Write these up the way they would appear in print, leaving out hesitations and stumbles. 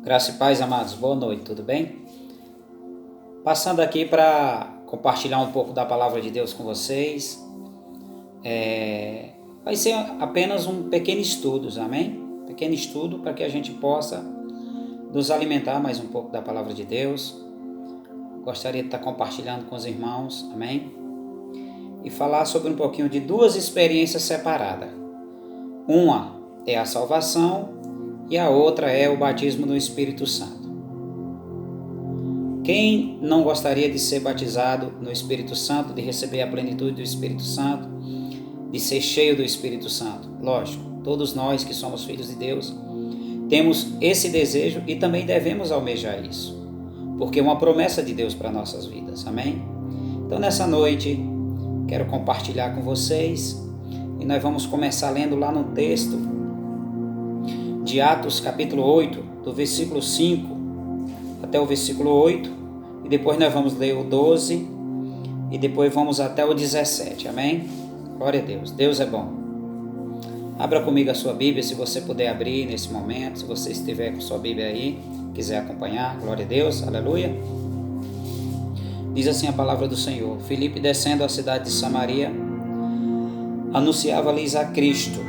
Graça e paz, amados. Boa noite, tudo bem? Passando aqui para compartilhar um pouco da palavra de Deus com vocês. Vai ser apenas um pequeno estudo, amém? Pequeno estudo para que a gente possa nos alimentar mais um pouco da palavra de Deus. Gostaria de estar compartilhando com os irmãos, amém? E falar sobre um pouquinho de duas experiências separadas. Uma é a salvação e a outra é o batismo no Espírito Santo. Quem não gostaria de ser batizado no Espírito Santo, de receber a plenitude do Espírito Santo, de ser cheio do Espírito Santo? Lógico, todos nós que somos filhos de Deus temos esse desejo e também devemos almejar isso, porque é uma promessa de Deus para nossas vidas, amém? Então nessa noite quero compartilhar com vocês e nós vamos começar lendo lá no texto de Atos capítulo 8, do versículo 5 até o versículo 8, e depois nós vamos ler o 12 e depois vamos até o 17, amém? Glória a Deus, Deus é bom. Abra comigo a sua Bíblia, se você puder abrir nesse momento, se você estiver com sua Bíblia aí, quiser acompanhar, glória a Deus, aleluia. Diz assim a palavra do Senhor: Filipe, descendo à cidade de Samaria, anunciava-lhes a Cristo.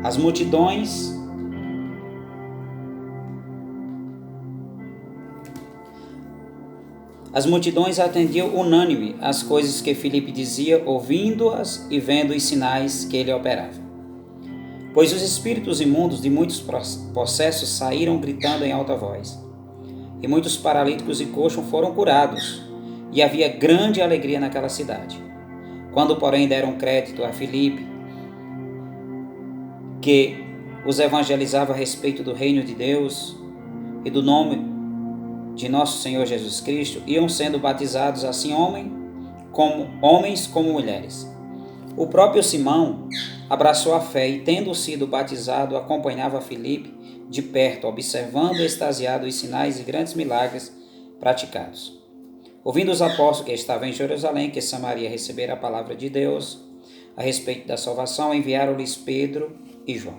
As multidões atendiam unânime às coisas que Filipe dizia, ouvindo-as e vendo os sinais que ele operava. Pois os espíritos imundos de muitos possessos saíram gritando em alta voz, e muitos paralíticos e coxos foram curados, e havia grande alegria naquela cidade. Quando, porém, deram crédito a Filipe, que os evangelizava a respeito do reino de Deus e do nome de nosso Senhor Jesus Cristo, iam sendo batizados assim homens como mulheres. O próprio Simão abraçou a fé e, tendo sido batizado, acompanhava Filipe de perto, observando extasiado os sinais e grandes milagres praticados. Ouvindo os apóstolos que estavam em Jerusalém, que Samaria recebera a palavra de Deus a respeito da salvação, enviaram-lhes Pedro e João,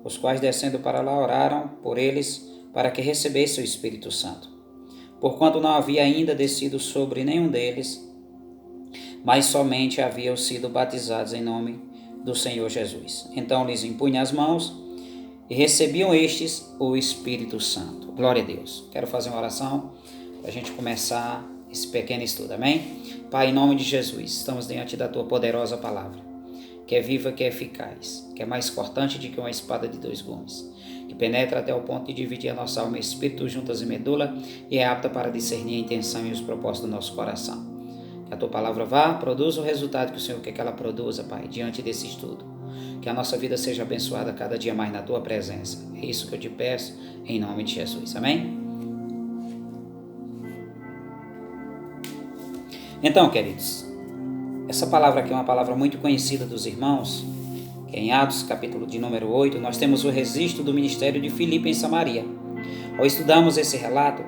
os quais, descendo para lá, oraram por eles para que recebesse o Espírito Santo, porquanto não havia ainda descido sobre nenhum deles, mas somente haviam sido batizados em nome do Senhor Jesus. Então lhes impunha as mãos e recebiam estes o Espírito Santo. Glória a Deus. Quero fazer uma oração para a gente começar esse pequeno estudo, amém? Pai, em nome de Jesus, estamos diante da Tua poderosa palavra, que é viva, que é eficaz, que é mais cortante do que uma espada de dois gumes, que penetra até o ponto de dividir a nossa alma e espírito juntas e medula, e é apta para discernir a intenção e os propósitos do nosso coração. Que a Tua palavra vá, produza o resultado que o Senhor quer que ela produza, Pai, diante desse estudo. Que a nossa vida seja abençoada cada dia mais na Tua presença. É isso que eu te peço, em nome de Jesus. Amém? Então, queridos, essa palavra aqui é uma palavra muito conhecida dos irmãos, que em Atos, capítulo de número 8, nós temos o registro do ministério de Filipe em Samaria. Ao estudarmos esse relato,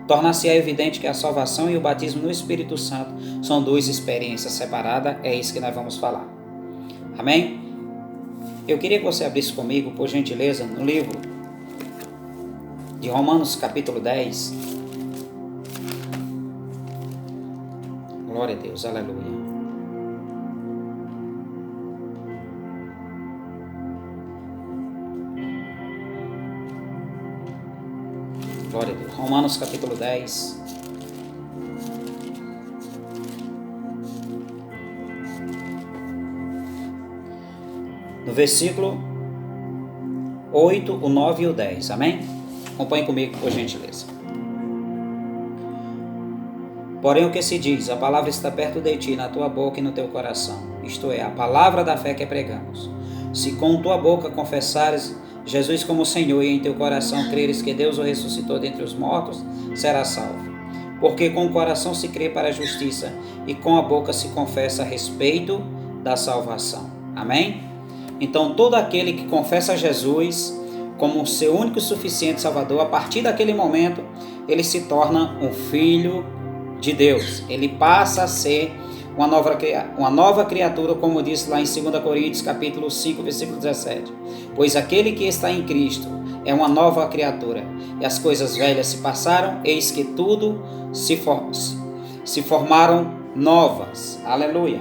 torna-se evidente que a salvação e o batismo no Espírito Santo são duas experiências separadas, é isso que nós vamos falar. Amém? Eu queria que você abrisse comigo, por gentileza, no livro de Romanos, capítulo 10. Glória a Deus, aleluia. Glória a Deus. Romanos capítulo 10. No versículo 8, o 9 e o 10. Amém? Acompanhe comigo, por gentileza. Porém, o que se diz? A palavra está perto de ti, na tua boca e no teu coração. Isto é, a palavra da fé que pregamos. Se com tua boca confessares Jesus como Senhor e em teu coração creres que Deus o ressuscitou dentre os mortos, serás salvo. Porque com o coração se crê para a justiça e com a boca se confessa a respeito da salvação. Amém? Então todo aquele que confessa Jesus como seu único e suficiente Salvador, a partir daquele momento ele se torna um filho de Deus. Ele passa a ser uma nova criatura, como diz lá em 2 Coríntios capítulo 5, versículo 17. Pois aquele que está em Cristo é uma nova criatura. E as coisas velhas se passaram, eis que tudo se formaram novas. Aleluia.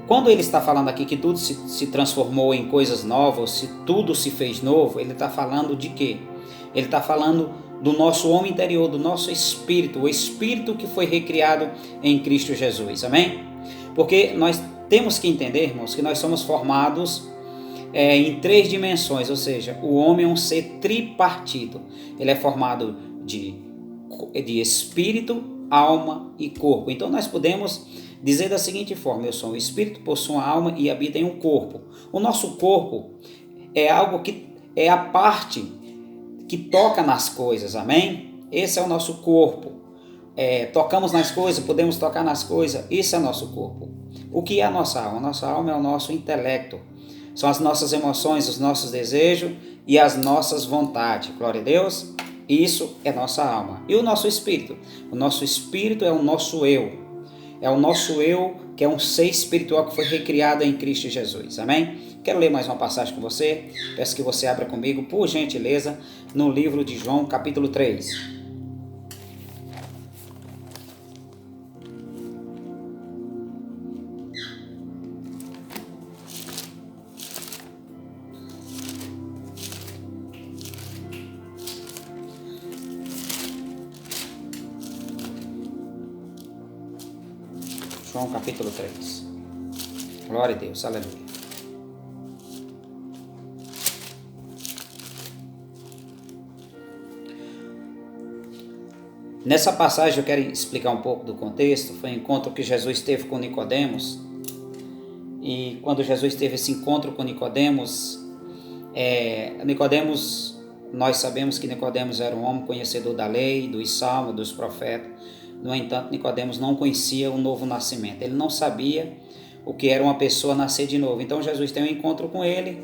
Quando ele está falando aqui que tudo se transformou em coisas novas, se tudo se fez novo, ele está falando de quê? Ele está falando do nosso homem interior, do nosso espírito, o espírito que foi recriado em Cristo Jesus. Amém? Porque nós temos que entender, irmãos, que nós somos formados em 3 dimensões, ou seja, o homem é um ser tripartido. Ele é formado de espírito, alma e corpo. Então nós podemos dizer da seguinte forma: eu sou um espírito, possuo uma alma e habito em um corpo. O nosso corpo é algo que é a parte que toca nas coisas, amém? Esse é o nosso corpo. Tocamos nas coisas, podemos tocar nas coisas, esse é o nosso corpo. O que é a nossa alma? A nossa alma é o nosso intelecto. São as nossas emoções, os nossos desejos e as nossas vontades. Glória a Deus. Isso é nossa alma. E o nosso espírito? O nosso espírito é o nosso eu. É o nosso eu, que é um ser espiritual que foi recriado em Cristo Jesus. Amém? Quero ler mais uma passagem com você. Peço que você abra comigo, por gentileza, no livro de João, capítulo 3. João capítulo 3. Glória a Deus, aleluia. Nessa passagem eu quero explicar um pouco do contexto. Foi um encontro que Jesus teve com Nicodemos. E quando Jesus teve esse encontro com Nicodemos, nós sabemos que Nicodemos era um homem conhecedor da lei, dos salmos, dos profetas. No entanto, Nicodemos não conhecia o novo nascimento. Ele não sabia o que era uma pessoa nascer de novo. Então Jesus tem um encontro com ele.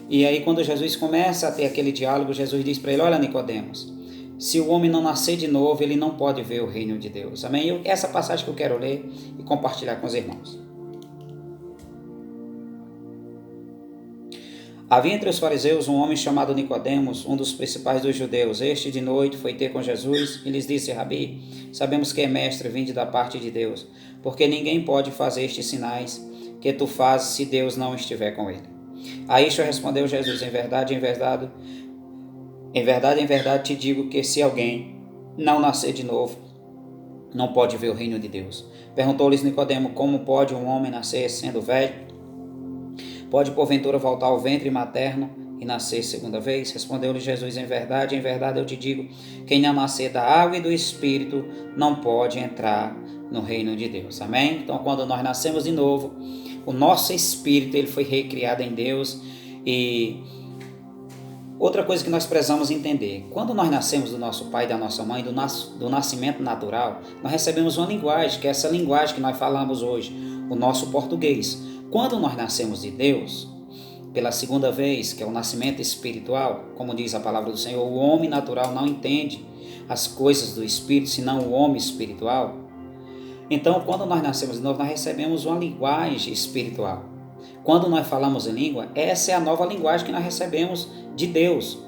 E aí quando Jesus começa a ter aquele diálogo, Jesus diz para ele: olha, Nicodemos, se o homem não nascer de novo, ele não pode ver o reino de Deus. Amém? Essa passagem que eu quero ler e compartilhar com os irmãos. Havia entre os fariseus um homem chamado Nicodemos, um dos principais dos judeus. Este de noite foi ter com Jesus e lhes disse: Rabi, sabemos que é mestre vindo da parte de Deus, porque ninguém pode fazer estes sinais que tu fazes se Deus não estiver com ele. A isto respondeu Jesus: em verdade, em verdade te digo que se alguém não nascer de novo, não pode ver o reino de Deus. Perguntou-lhes Nicodemo: como pode um homem nascer sendo velho? Pode porventura voltar ao ventre materno e nascer segunda vez? Respondeu-lhe Jesus: em verdade eu te digo, quem não nascer da água e do Espírito não pode entrar no reino de Deus. Amém? Então, quando nós nascemos de novo, o nosso espírito ele foi recriado em Deus. E outra coisa que nós precisamos entender: quando nós nascemos do nosso pai e da nossa mãe, do nascimento natural, nós recebemos uma linguagem, que é essa linguagem que nós falamos hoje, o nosso português. Quando nós nascemos de Deus, pela segunda vez, que é o nascimento espiritual, como diz a palavra do Senhor, o homem natural não entende as coisas do Espírito, senão o homem espiritual. Então, quando nós nascemos de novo, nós recebemos uma linguagem espiritual. Quando nós falamos em língua, essa é a nova linguagem que nós recebemos de Deus.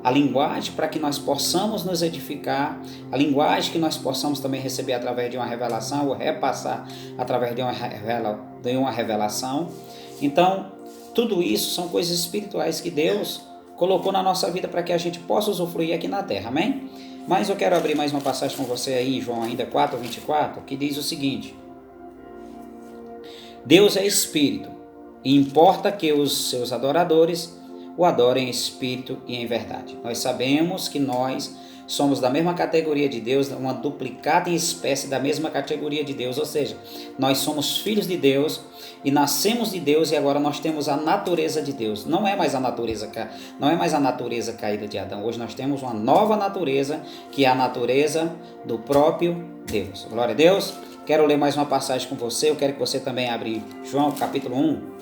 A linguagem para que nós possamos nos edificar, a linguagem que nós possamos também receber através de uma revelação ou repassar através de uma revelação. Então, tudo isso são coisas espirituais que Deus colocou na nossa vida para que a gente possa usufruir aqui na terra, amém? Mas eu quero abrir mais uma passagem com você aí, em João ainda 4:24, que diz o seguinte: Deus é Espírito, e importa que os seus adoradores o adorem em espírito e em verdade. Nós sabemos que nós somos da mesma categoria de Deus, uma duplicata em espécie da mesma categoria de Deus, ou seja, nós somos filhos de Deus e nascemos de Deus e agora nós temos a natureza de Deus. Não é mais a natureza caída de Adão. Hoje nós temos uma nova natureza, que é a natureza do próprio Deus. Glória a Deus. Quero ler mais uma passagem com você. Eu quero que você também abra João capítulo 1.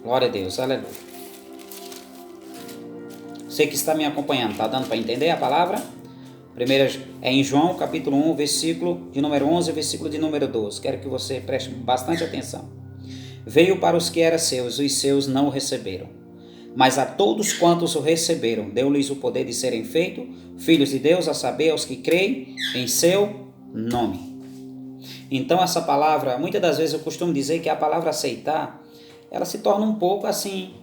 Glória a Deus, aleluia. Você que está me acompanhando, está dando para entender a palavra? Primeiro é em João capítulo 1, versículo de número 11, versículo de número 12. Quero que você preste bastante atenção. Veio para os que eram seus, os seus não o receberam. Mas a todos quantos o receberam, deu-lhes o poder de serem feitos filhos de Deus, a saber, aos que creem em seu nome. Então essa palavra, muitas das vezes eu costumo dizer que a palavra aceitar, ela se torna um pouco assim,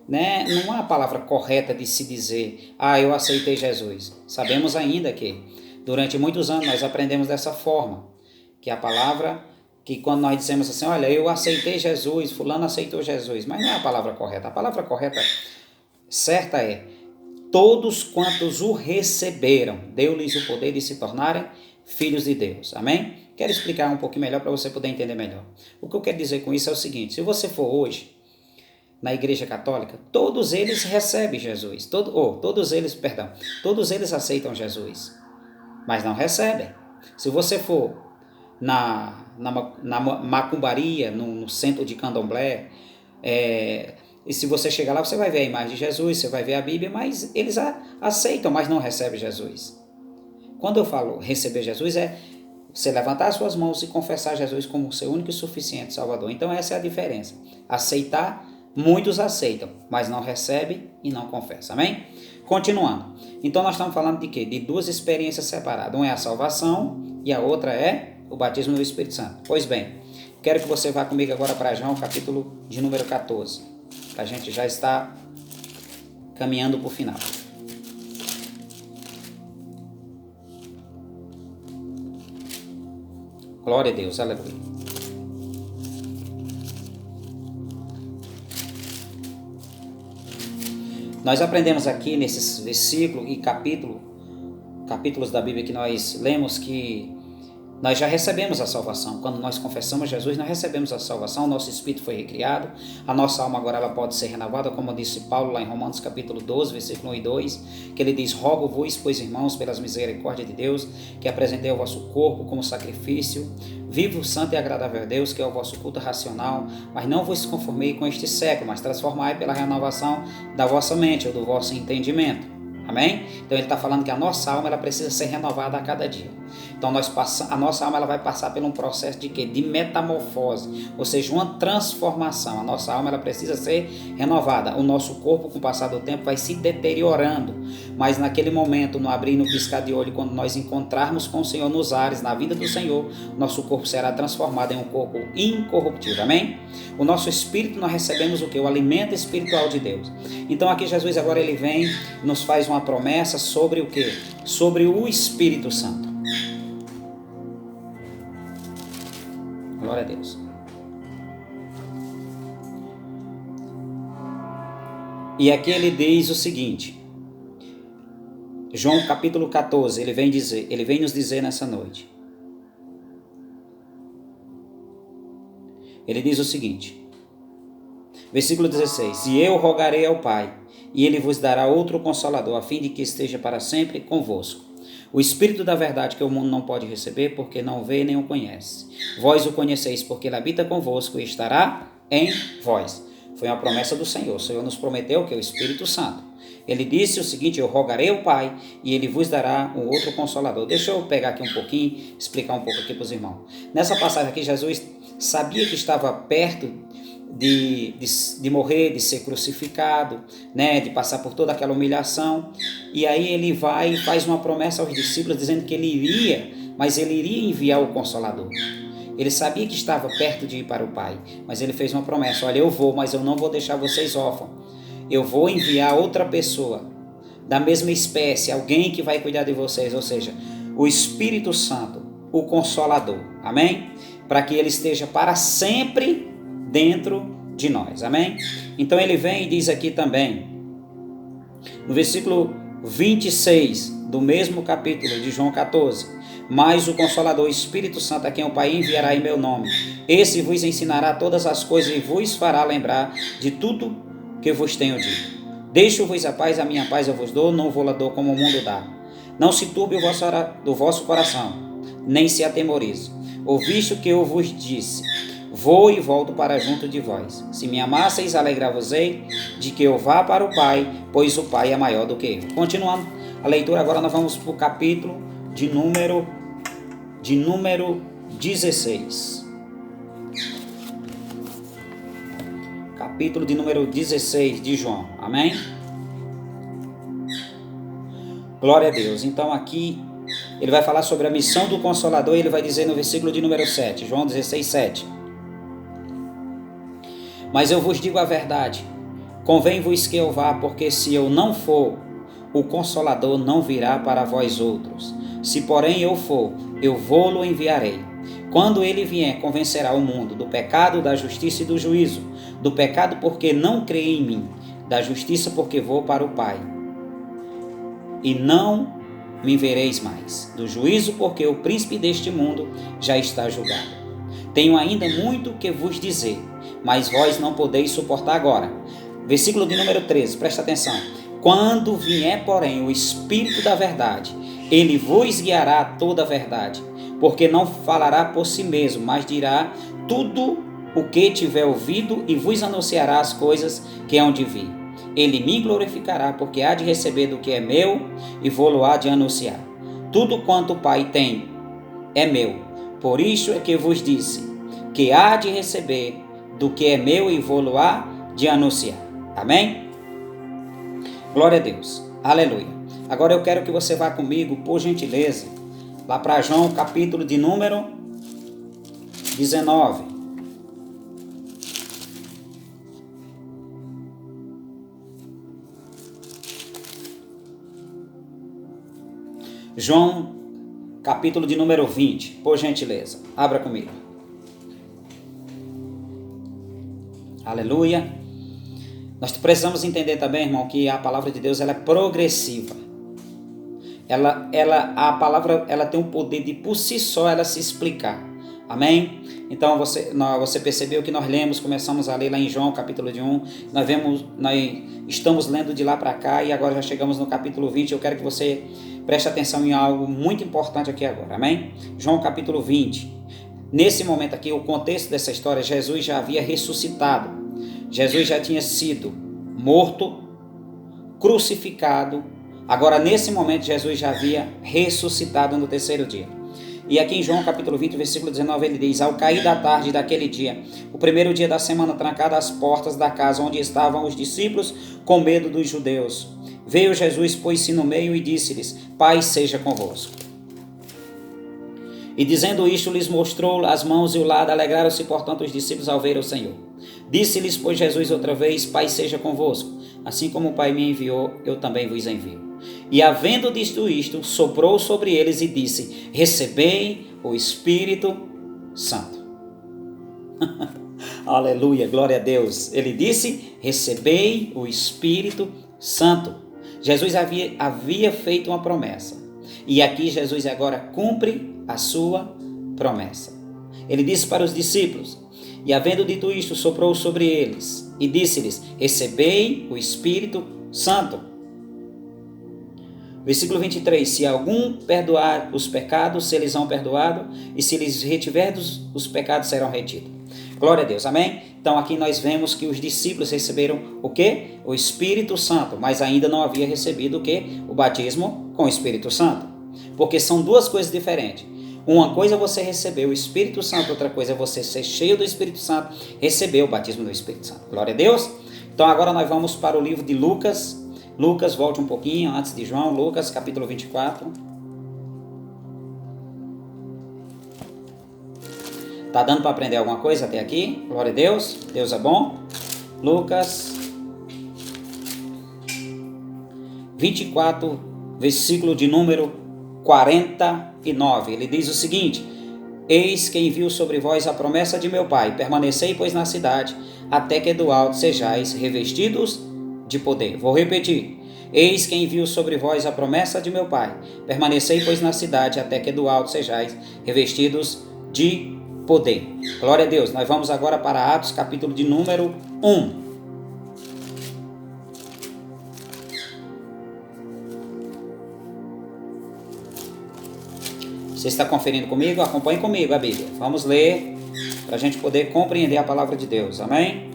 né? Não é a palavra correta de se dizer, eu aceitei Jesus. Sabemos ainda que durante muitos anos nós aprendemos dessa forma, que a palavra, que quando nós dizemos assim, olha, eu aceitei Jesus, fulano aceitou Jesus, mas não é a palavra correta. A palavra correta, certa é, todos quantos o receberam, deu-lhes o poder de se tornarem filhos de Deus. Amém? Quero explicar um pouquinho melhor para você poder entender melhor. O que eu quero dizer com isso é o seguinte, se você for hoje na Igreja Católica, todos eles recebem Jesus, todos eles aceitam Jesus, mas não recebem. Se você for na macumbaria, no centro de candomblé, e se você chegar lá, você vai ver a imagem de Jesus, você vai ver a Bíblia, mas eles aceitam, mas não recebem Jesus. Quando eu falo receber Jesus, é você levantar as suas mãos e confessar Jesus como seu único e suficiente Salvador. Então essa é a diferença. Aceitar, muitos aceitam, mas não recebem e não confessam. Amém? Continuando. Então nós estamos falando de quê? De duas experiências separadas. Uma é a salvação e a outra é o batismo do Espírito Santo. Pois bem, quero que você vá comigo agora para João, capítulo de número 14. A gente já está caminhando para o final. Glória a Deus, aleluia. Nós aprendemos aqui nesses versículos e capítulos da Bíblia que nós lemos que nós já recebemos a salvação. Quando nós confessamos Jesus, nós recebemos a salvação, nosso espírito foi recriado, a nossa alma agora ela pode ser renovada, como disse Paulo lá em Romanos capítulo 12, versículo 1 e 2, que ele diz, rogo-vos, pois irmãos, pelas misericórdias de Deus, que apresentei o vosso corpo como sacrifício, vivo, santo e agradável a Deus, que é o vosso culto racional, mas não vos conformei com este século, mas transformai pela renovação da vossa mente ou do vosso entendimento. Amém? Então ele está falando que a nossa alma ela precisa ser renovada a cada dia. Então a nossa alma ela vai passar por um processo de quê? De metamorfose, ou seja, uma transformação. A nossa alma ela precisa ser renovada. O nosso corpo, com o passar do tempo, vai se deteriorando. Mas naquele momento, no abrir e no piscar de olho, quando nós encontrarmos com o Senhor nos ares, na vida do Senhor, nosso corpo será transformado em um corpo incorruptível. Amém? O nosso espírito, nós recebemos o quê? O alimento espiritual de Deus. Então aqui Jesus agora ele vem e nos faz uma promessa sobre o quê? Sobre o Espírito Santo. Glória a Deus. E aqui ele diz o seguinte, João capítulo 14, ele vem nos dizer nessa noite. Ele diz o seguinte, versículo 16, e eu rogarei ao Pai, e ele vos dará outro Consolador, a fim de que esteja para sempre convosco. O Espírito da verdade que o mundo não pode receber, porque não vê nem o conhece. Vós o conheceis, porque ele habita convosco e estará em vós. Foi uma promessa do Senhor. O Senhor nos prometeu que é o Espírito Santo. Ele disse o seguinte, eu rogarei ao Pai, e ele vos dará um outro Consolador. Deixa eu pegar aqui um pouquinho, explicar um pouco aqui para os irmãos. Nessa passagem aqui, Jesus sabia que estava perto de morrer, de ser crucificado, né, de passar por toda aquela humilhação, e aí ele vai e faz uma promessa aos discípulos dizendo que ele iria enviar o Consolador. Ele sabia que estava perto de ir para o Pai, mas ele fez uma promessa, olha, eu vou, mas eu não vou deixar vocês órfãos, eu vou enviar outra pessoa, da mesma espécie, alguém que vai cuidar de vocês, ou seja, o Espírito Santo, o Consolador, amém? Para que ele esteja para sempre dentro de nós, amém? Então ele vem e diz aqui também, no versículo 26 do mesmo capítulo de João 14, mas o Consolador, o Espírito Santo, a quem o Pai enviará em meu nome, esse vos ensinará todas as coisas e vos fará lembrar de tudo que vos tenho dito. Deixo-vos a paz, a minha paz eu vos dou, não vou lá dou como o mundo dá. Não se turbe o vosso coração, nem se atemorize. Ouviste o que eu vos disse, vou e volto para junto de vós. Se me amasseis, alegrar-vos-ei de que eu vá para o Pai, pois o Pai é maior do que eu. Continuando a leitura, agora nós vamos para o capítulo de número 16. capítulo de número 16 de João. Amém? Glória a Deus. Então aqui ele vai falar sobre a missão do Consolador e ele vai dizer no versículo de número 7, João 16, 7. Mas eu vos digo a verdade, convém-vos que eu vá, porque se eu não for, o Consolador não virá para vós outros. Se porém eu for, eu vou-lo enviarei. Quando ele vier, convencerá o mundo do pecado, da justiça e do juízo. Do pecado porque não crê em mim, da justiça porque vou para o Pai. E não me vereis mais. Do juízo porque o príncipe deste mundo já está julgado. Tenho ainda muito que vos dizer, mas vós não podeis suportar agora. Versículo de número 13, presta atenção. Quando vier, porém, o Espírito da verdade, ele vos guiará a toda a verdade, porque não falará por si mesmo, mas dirá tudo o que tiver ouvido e vos anunciará as coisas que hão de vir. Ele me glorificará, porque há de receber do que é meu e vou-lo há de anunciar. Tudo quanto o Pai tem é meu. Por isso é que vos disse, que há de receber do que é meu e vou-lo há de anunciar. Amém? Glória a Deus. Aleluia. Agora eu quero que você vá comigo, por gentileza, lá para João, capítulo de número 19. João, capítulo de número 20, por gentileza. Abra comigo. Aleluia. Nós precisamos entender também, irmão, que a palavra de Deus ela é progressiva. A palavra ela tem o poder de por si só ela se explicar. Amém? Então você percebeu que nós lemos, começamos a ler lá em João, capítulo de 1. Nós estamos lendo de lá para cá e agora já chegamos no capítulo 20. Eu quero que você preste atenção em algo muito importante aqui agora. Amém? João, capítulo 20. Nesse momento aqui, o contexto dessa história, Jesus já havia ressuscitado. Jesus já tinha sido morto, crucificado. Agora, nesse momento, Jesus já havia ressuscitado no terceiro dia. E aqui em João capítulo 20, versículo 19, ele diz: ao cair da tarde daquele dia, o primeiro dia da semana, trancadas as portas da casa onde estavam os discípulos, com medo dos judeus, veio Jesus, pôs-se no meio e disse-lhes: paz seja convosco. E dizendo isto, lhes mostrou as mãos e o lado. Alegraram-se, portanto, os discípulos ao ver o Senhor. Disse-lhes, pois, Jesus outra vez: paz seja convosco. Assim como o Pai me enviou, eu também vos envio. E havendo dito isto, soprou sobre eles e disse: recebei o Espírito Santo. Aleluia, glória a Deus. Ele disse: recebei o Espírito Santo. Jesus havia feito uma promessa. E aqui Jesus agora cumpre a sua promessa. Ele disse para os discípulos: e havendo dito isto, soprou sobre eles e disse-lhes: recebei o Espírito Santo. Versículo 23, se algum perdoar os pecados, se eles são perdoados, e se lhes retiverdes, os pecados serão retidos. Glória a Deus, amém? Então aqui nós vemos que os discípulos receberam o quê? O Espírito Santo, mas ainda não havia recebido o quê? O batismo com o Espírito Santo. Porque são duas coisas diferentes. Uma coisa é você receber o Espírito Santo, outra coisa é você ser cheio do Espírito Santo, receber o batismo do Espírito Santo. Glória a Deus. Então agora nós vamos para o livro de Lucas. Lucas, volte um pouquinho antes de João. Lucas, capítulo 24. Tá dando para aprender alguma coisa até aqui? Glória a Deus. Deus é bom. Lucas 24, versículo de número 49. Ele diz o seguinte: eis que envio sobre vós a promessa de meu Pai. Permanecei, pois, na cidade, até que do alto sejais revestidos de poder. Vou repetir. Eis que envio sobre vós a promessa de meu Pai. Permanecei, pois, na cidade, até que do alto sejais revestidos de poder. Glória a Deus. Nós vamos agora para Atos, capítulo de número 1. Você está conferindo comigo? Acompanhe comigo a Bíblia. Vamos ler para a gente poder compreender a palavra de Deus. Amém?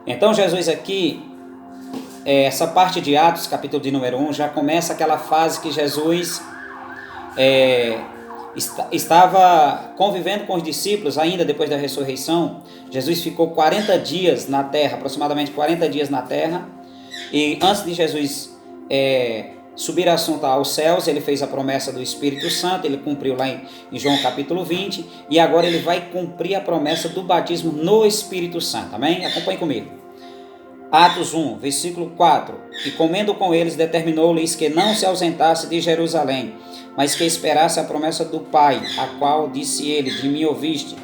Então Jesus aqui, essa parte de Atos, capítulo de número 1, já começa aquela fase que Jesus estava convivendo com os discípulos ainda depois da ressurreição. Jesus ficou 40 dias na terra, aproximadamente 40 dias na terra, e antes de Jesus subir assunto aos céus, ele fez a promessa do Espírito Santo, ele cumpriu lá em João capítulo 20, e agora ele vai cumprir a promessa do batismo no Espírito Santo, amém? Acompanhe comigo. Atos 1, versículo 4. E comendo com eles, determinou-lhes que não se ausentasse de Jerusalém, mas que esperasse a promessa do Pai, a qual disse ele: de mim ouviste.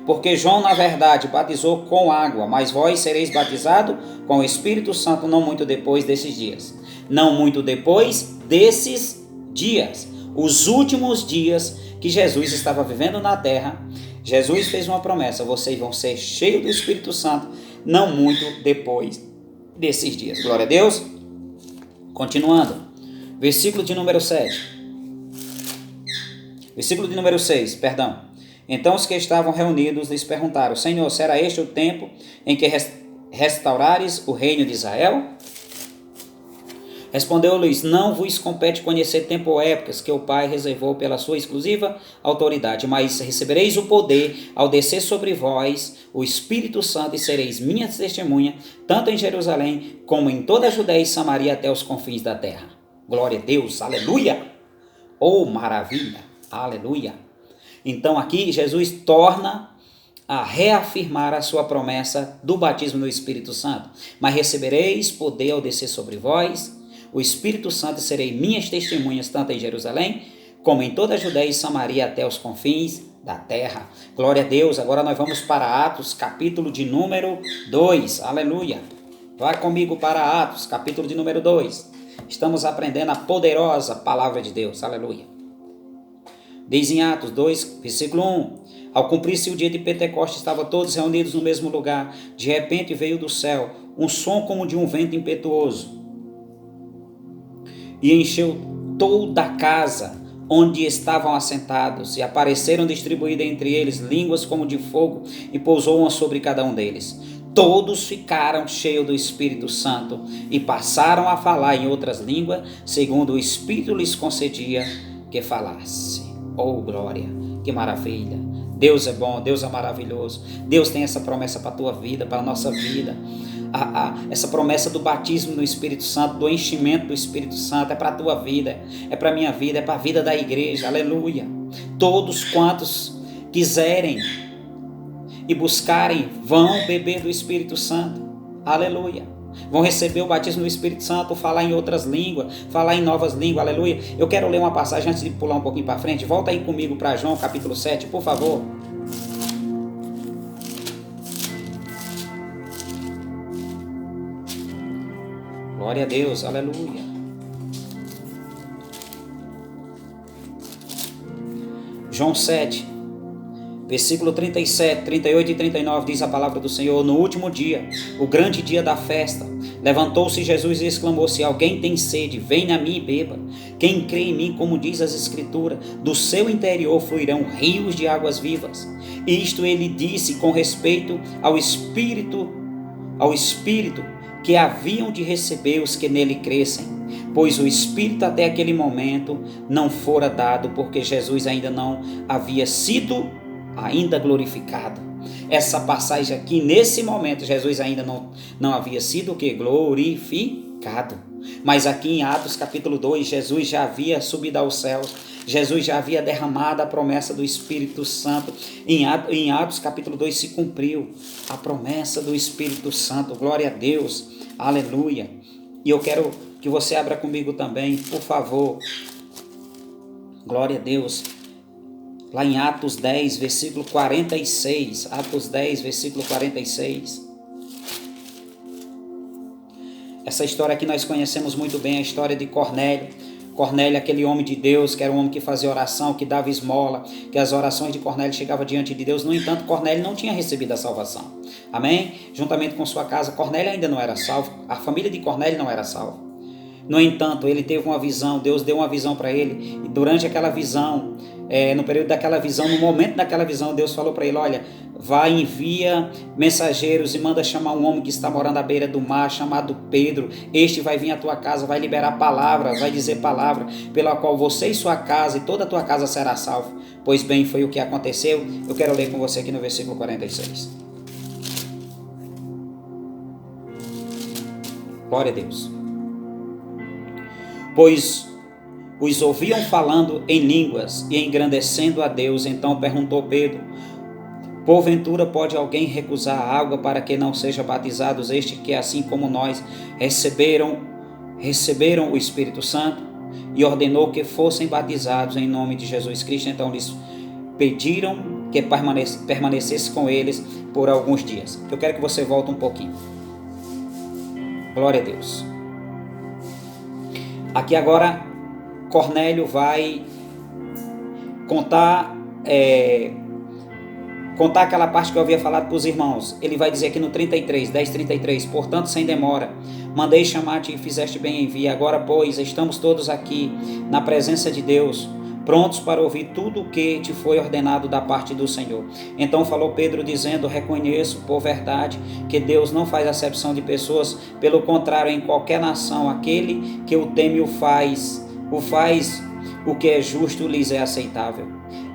Porque João, na verdade, batizou com água, mas vós sereis batizados com o Espírito Santo não muito depois desses dias. Não muito depois desses dias. Os últimos dias que Jesus estava vivendo na terra, Jesus fez uma promessa: vocês vão ser cheios do Espírito Santo não muito depois desses dias. Glória a Deus. Continuando. Versículo de número 7. Versículo de número 6, perdão. Então os que estavam reunidos lhes perguntaram: Senhor, será este o tempo em que restaurares o reino de Israel? Respondeu-lhes: não vos compete conhecer tempo ou épocas que o Pai reservou pela sua exclusiva autoridade, mas recebereis o poder ao descer sobre vós o Espírito Santo e sereis minhas testemunhas, tanto em Jerusalém como em toda a Judeia e Samaria até os confins da terra. Glória a Deus, aleluia! Oh, maravilha, aleluia! Então aqui Jesus torna a reafirmar a sua promessa do batismo no Espírito Santo. Mas recebereis poder ao descer sobre vós o Espírito Santo e serei minhas testemunhas tanto em Jerusalém como em toda a Judeia e Samaria até os confins da terra. Glória a Deus. Agora nós vamos para Atos, capítulo de número 2. Aleluia. Vá comigo para Atos, capítulo de número 2. Estamos aprendendo a poderosa palavra de Deus. Aleluia. Diz em Atos 2, versículo 1. Ao cumprir-se o dia de Pentecostes, estavam todos reunidos no mesmo lugar. De repente veio do céu um som como de um vento impetuoso e encheu toda a casa onde estavam assentados, e apareceram distribuídas entre eles línguas como de fogo, e pousou uma sobre cada um deles. Todos ficaram cheios do Espírito Santo e passaram a falar em outras línguas, segundo o Espírito lhes concedia que falasse. Oh, glória! Que maravilha! Deus é bom, Deus é maravilhoso. Deus tem essa promessa para a tua vida, para a nossa vida. Essa promessa do batismo no Espírito Santo, do enchimento do Espírito Santo, é para a tua vida, é para a minha vida, é para a vida da igreja. Aleluia! Todos quantos quiserem e buscarem vão beber do Espírito Santo. Aleluia! Vão receber o batismo do Espírito Santo, falar em outras línguas, falar em novas línguas, aleluia. Eu quero ler uma passagem antes de pular um pouquinho para frente. Volta aí comigo para João capítulo 7, por favor. Glória a Deus, aleluia. João 7, versículo 37, 38 e 39, diz a palavra do Senhor: no último dia, o grande dia da festa, levantou-se Jesus e exclamou: se alguém tem sede, venha a mim e beba. Quem crê em mim, como diz as Escrituras, do seu interior fluirão rios de águas vivas. Isto ele disse com respeito ao Espírito que haviam de receber os que nele crescem, pois o Espírito até aquele momento não fora dado, porque Jesus ainda não havia sido glorificado. Essa passagem aqui, nesse momento, Jesus ainda não havia sido o que? Glorificado. Mas aqui em Atos capítulo 2, Jesus já havia subido aos céus, Jesus já havia derramado a promessa do Espírito Santo. Em Atos capítulo 2 se cumpriu a promessa do Espírito Santo. Glória a Deus, aleluia. E eu quero que você abra comigo também, por favor. Glória a Deus. Lá em Atos 10, versículo 46. Atos 10, versículo 46. Essa história aqui nós conhecemos muito bem, a história de Cornélio. Cornélio, aquele homem de Deus, que era um homem que fazia oração, que dava esmola, que as orações de Cornélio chegavam diante de Deus. No entanto, Cornélio não tinha recebido a salvação. Amém? Juntamente com sua casa, Cornélio ainda não era salvo. A família de Cornélio não era salva. No entanto, ele teve uma visão, Deus deu uma visão para ele, e durante aquela visão, no período daquela visão, no momento daquela visão, Deus falou para ele, olha, vai, envia mensageiros e manda chamar um homem que está morando à beira do mar, chamado Pedro. Este vai vir à tua casa, vai liberar palavra, vai dizer palavra, pela qual você e sua casa e toda a tua casa será salvo. Pois bem, foi o que aconteceu. Eu quero ler com você aqui no versículo 46. Glória a Deus. Pois os ouviam falando em línguas e engrandecendo a Deus. Então perguntou Pedro, porventura pode alguém recusar a água para que não sejam batizados este que assim como nós receberam o Espírito Santo? E ordenou que fossem batizados em nome de Jesus Cristo. Então lhes pediram que permanecesse com eles por alguns dias. Eu quero que você volte um pouquinho. Glória a Deus. Aqui agora Cornélio vai contar aquela parte que eu havia falado para os irmãos. Ele vai dizer aqui no 10:33, portanto, sem demora, mandei chamar-te e fizeste bem em vir. Agora, pois, estamos todos aqui na presença de Deus, prontos para ouvir tudo o que te foi ordenado da parte do Senhor. Então falou Pedro dizendo, reconheço por verdade que Deus não faz acepção de pessoas, pelo contrário, em qualquer nação, aquele que o teme o faz o que é justo lhes é aceitável.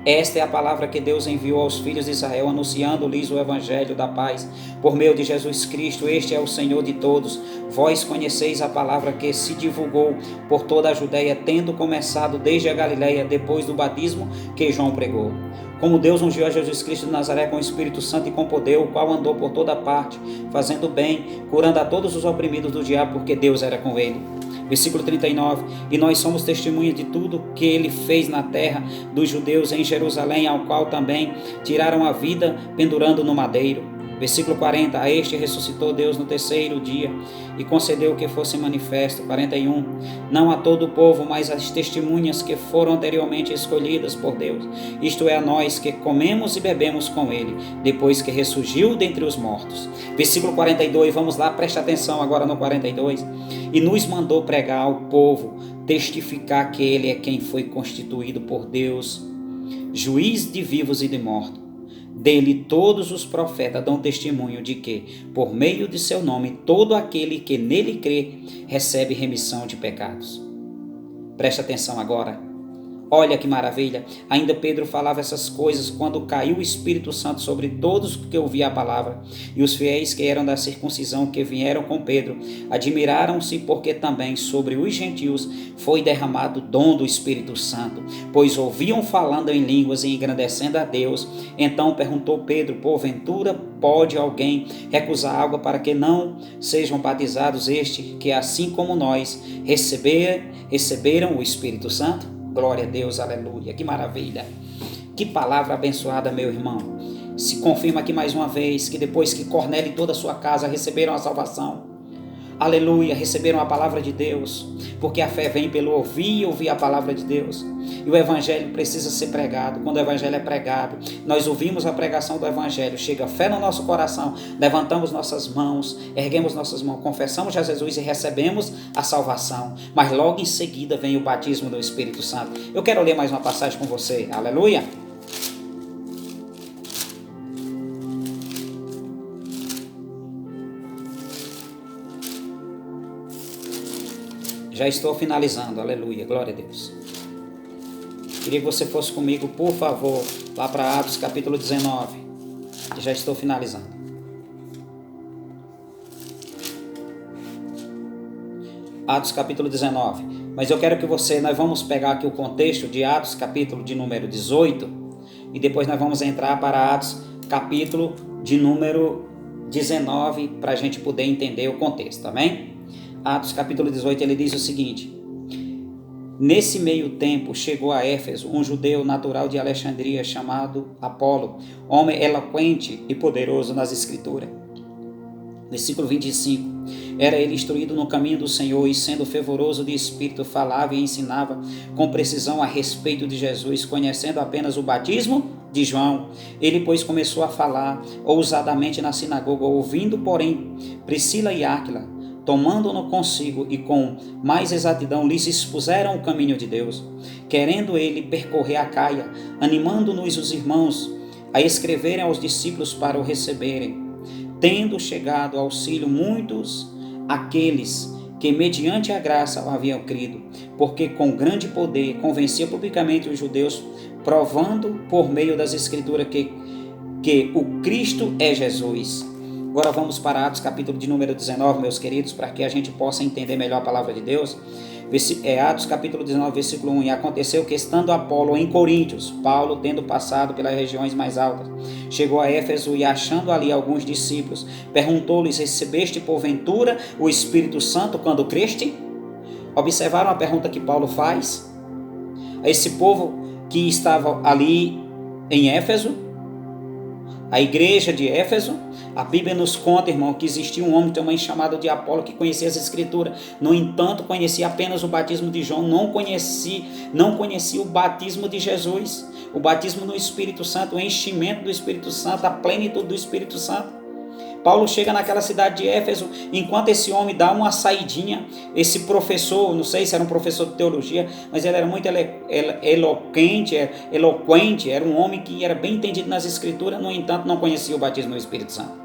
Esta é a palavra que Deus enviou aos filhos de Israel, anunciando-lhes o evangelho da paz, por meio de Jesus Cristo. Este é o Senhor de todos. Vós conheceis a palavra que se divulgou por toda a Judeia, tendo começado desde a Galileia, depois do batismo que João pregou. Como Deus ungiu a Jesus Cristo de Nazaré com o Espírito Santo e com poder, o qual andou por toda parte, fazendo bem, curando a todos os oprimidos do diabo, porque Deus era com ele. Versículo 39, e nós somos testemunhas de tudo que ele fez na terra dos judeus em Jerusalém, ao qual também tiraram a vida pendurando no madeiro. Versículo 40, a este ressuscitou Deus no terceiro dia e concedeu que fosse manifesto. 41, não a todo o povo, mas às testemunhas que foram anteriormente escolhidas por Deus, isto é, a nós que comemos e bebemos com ele, depois que ressurgiu dentre os mortos. Versículo 42, vamos lá, preste atenção agora no 42, e nos mandou pregar ao povo, testificar que ele é quem foi constituído por Deus, juiz de vivos e de mortos. Dele todos os profetas dão testemunho de que, por meio de seu nome, todo aquele que nele crê recebe remissão de pecados. Presta atenção agora. Olha que maravilha. Ainda Pedro falava essas coisas quando caiu o Espírito Santo sobre todos que ouviam a palavra. E os fiéis que eram da circuncisão que vieram com Pedro admiraram-se porque também sobre os gentios foi derramado o dom do Espírito Santo, pois ouviam falando em línguas e engrandecendo a Deus. Então perguntou Pedro, porventura pode alguém recusar água para que não sejam batizados este que assim como nós receberam o Espírito Santo? Glória a Deus, aleluia, que maravilha, que palavra abençoada, meu irmão. Se confirma aqui mais uma vez que depois que Cornélio e toda a sua casa receberam a salvação, aleluia, receberam a palavra de Deus, porque a fé vem pelo ouvir e ouvir a palavra de Deus, e o evangelho precisa ser pregado. Quando o evangelho é pregado, nós ouvimos a pregação do evangelho, chega fé no nosso coração, levantamos nossas mãos, erguemos nossas mãos, confessamos a Jesus e recebemos a salvação, mas logo em seguida vem o batismo do Espírito Santo. Eu quero ler mais uma passagem com você, aleluia. Já estou finalizando, aleluia, glória a Deus. Queria que você fosse comigo, por favor, lá para Atos capítulo 19. Já estou finalizando. Atos capítulo 19. Mas eu quero que nós vamos pegar aqui o contexto de Atos capítulo de número 18 e depois nós vamos entrar para Atos capítulo de número 19 para a gente poder entender o contexto, amém? Atos capítulo 18, ele diz o seguinte: nesse meio tempo chegou a Éfeso um judeu natural de Alexandria chamado Apolo, homem eloquente e poderoso nas escrituras. Versículo 25, era ele instruído no caminho do Senhor e sendo fervoroso de espírito falava e ensinava com precisão a respeito de Jesus, conhecendo apenas o batismo de João. Ele, pois, começou a falar ousadamente na sinagoga, ouvindo, porém, Priscila e Áquila, tomando-no consigo e com mais exatidão lhes expuseram o caminho de Deus, querendo ele percorrer a Caia, animando-nos os irmãos a escreverem aos discípulos para o receberem, tendo chegado ao auxílio muitos aqueles que mediante a graça haviam crido, porque com grande poder convencia publicamente os judeus, provando por meio das Escrituras que o Cristo é Jesus. Agora vamos para Atos capítulo de número 19, meus queridos, para que a gente possa entender melhor a palavra de Deus. Atos capítulo 19, versículo 1. E aconteceu que, estando Apolo em Coríntios, Paulo, tendo passado pelas regiões mais altas, chegou a Éfeso e, achando ali alguns discípulos, perguntou-lhes: recebeste porventura o Espírito Santo quando creste? Observaram a pergunta que Paulo faz a esse povo que estava ali em Éfeso, a igreja de Éfeso. A Bíblia nos conta, irmão, que existia um homem também chamado de Apolo que conhecia as Escrituras. No entanto, conhecia apenas o batismo de João, não conhecia o batismo de Jesus, o batismo no Espírito Santo, o enchimento do Espírito Santo, a plenitude do Espírito Santo. Paulo chega naquela cidade de Éfeso, enquanto esse homem dá uma saidinha, esse professor, não sei se era um professor de teologia, mas ele era muito eloquente, era um homem que era bem entendido nas Escrituras, no entanto não conhecia o batismo do Espírito Santo.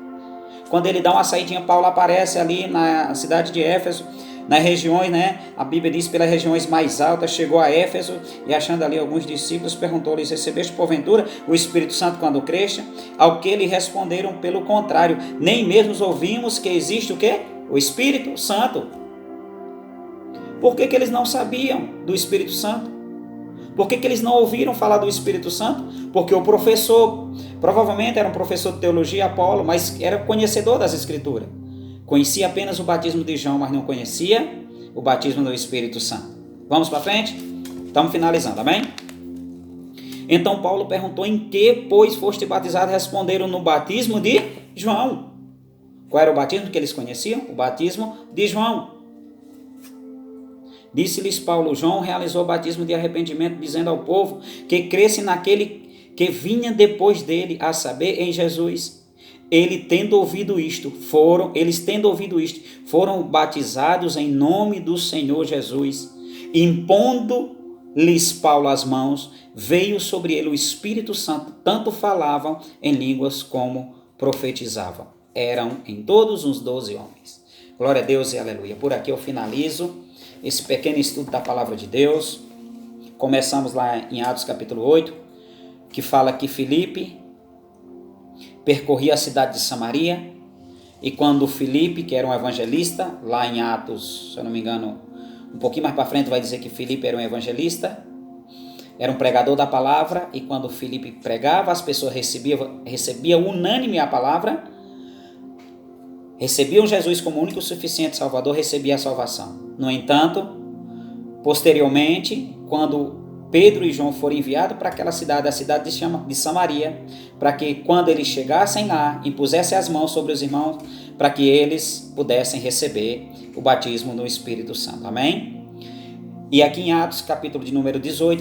Quando ele dá uma saidinha, Paulo aparece ali na cidade de Éfeso, nas regiões, a Bíblia diz, pelas regiões mais altas, chegou a Éfeso e, achando ali alguns discípulos, perguntou-lhes: recebeste porventura o Espírito Santo quando creste? Ao que lhe responderam: pelo contrário, nem mesmo ouvimos que existe o quê? O Espírito Santo. Por que eles não sabiam do Espírito Santo? Por que eles não ouviram falar do Espírito Santo? Porque o professor, provavelmente era um professor de teologia, Apolo, mas era conhecedor das Escrituras. Conhecia apenas o batismo de João, mas não conhecia o batismo do Espírito Santo. Vamos para frente? Estamos finalizando, amém? Então Paulo perguntou: em que, pois, foste batizado? Responderam: no batismo de João. Qual era o batismo que eles conheciam? O batismo de João. Disse-lhes Paulo: João realizou o batismo de arrependimento, dizendo ao povo que cresce naquele que vinha depois dele, a saber, em Jesus. Eles tendo ouvido isto, foram batizados em nome do Senhor Jesus. Impondo-lhes Paulo as mãos, veio sobre ele o Espírito Santo, tanto falavam em línguas como profetizavam. Eram em todos uns 12 homens. Glória a Deus e aleluia. Por aqui eu finalizo esse pequeno estudo da palavra de Deus. Começamos lá em Atos capítulo 8, que fala que Filipe percorria a cidade de Samaria, e quando Filipe, que era um evangelista, lá em Atos, se eu não me engano, um pouquinho mais para frente vai dizer que Filipe era um evangelista, era um pregador da palavra, e quando Filipe pregava, as pessoas recebiam unânime a palavra, recebiam Jesus como único e suficiente Salvador, recebia a salvação. No entanto, posteriormente, quando Pedro e João foram enviados para aquela cidade, a cidade de Samaria, para que quando eles chegassem lá, impusessem as mãos sobre os irmãos, para que eles pudessem receber o batismo no Espírito Santo. Amém? E aqui em Atos, capítulo de número 18,